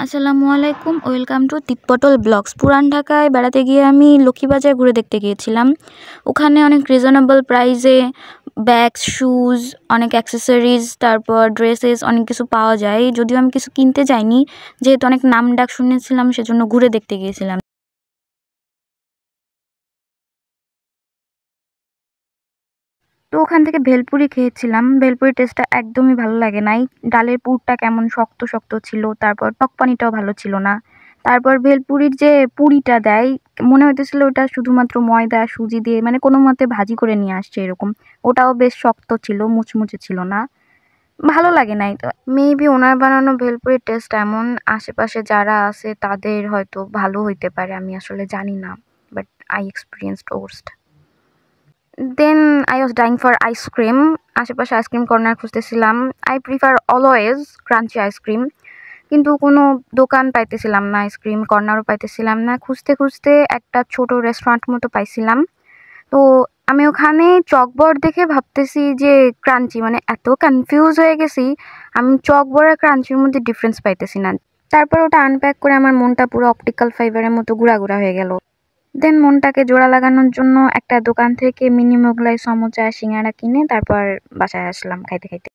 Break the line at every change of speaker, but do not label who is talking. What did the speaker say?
আসসালামু আলাইকুম, welcome to তিতপটল blogs. পুরান ঢাকায় বেড়াতে গিয়ে আমি লক্ষ্মীবাজার ঘুরে দেখতে গিয়েছিলাম। ওখানে অনেক রিজনেবল প্রাইসে ব্যাগ, শুজ, অনেক অ্যাক্সেসরিজ, তারপর ড্রেসেস অনেক কিছু পাওয়া যায়। যদিও আমি কিছু কিনতে যাইনি, যেহেতু অনেক নাম ডাক শুনেছিলাম, সেজন্য ঘুরে দেখতে গিয়েছিলাম। তো ওখান থেকে ভেলপুরি খেয়েছিলাম। ভেলপুরির টেস্টটা একদমই ভালো লাগে নাই। ডালের পুরটা কেমন শক্ত শক্ত ছিল, তারপর টক পানিটাও ভালো ছিল না। তারপর ভেলপুরির যে পুরিটা দেয়, মনে হইতেছিল ওটা শুধুমাত্র ময়দা সুজি দিয়ে মানে কোনো মতে ভাজি করে নিয়ে আসছে এরকম। ওটাও বেশ শক্ত ছিল, মুচমুচে ছিল না, ভালো লাগে নাই। তো মেবি ওনার বানানো ভেলপুরির টেস্ট এমন, আশেপাশে যারা আছে তাদের হয়তো ভালো হইতে পারে, আমি আসলে জানি না, but I experienced worst. Then I was dying for ice cream. আশেপাশে আইসক্রিম কর্নার খুঁজতেছিলাম। I prefer always crunchy ice cream, কিন্তু কোনো দোকান পাইতেছিলাম না, আইসক্রিম কর্নারও পাইতেছিলাম না। খুঁজতে খুঁজতে একটা ছোট রেস্টুরেন্ট মতো পাইছিলাম। তো আমি ওখানে চকবর দেখে ভাবতেছি যে ক্রাঞ্চি, মানে এত কনফিউজ হয়ে গেছি, আমি চকবর আর ক্রাঞ্চির মধ্যে ডিফারেন্স পাইতেছি না। তারপর ওটা আনপ্যাক করে আমার মনটা পুরো অপটিক্যাল ফাইবারের মতো গুঁড়া হয়ে গেল। দেন মনটাকে জোড়া লাগানোর জন্য একটা দোকান থেকে মিনি মোগলাই, সমুচা, সিঙ্গারা কিনে তারপর বাসায় আসলাম খাইতে খাইতে।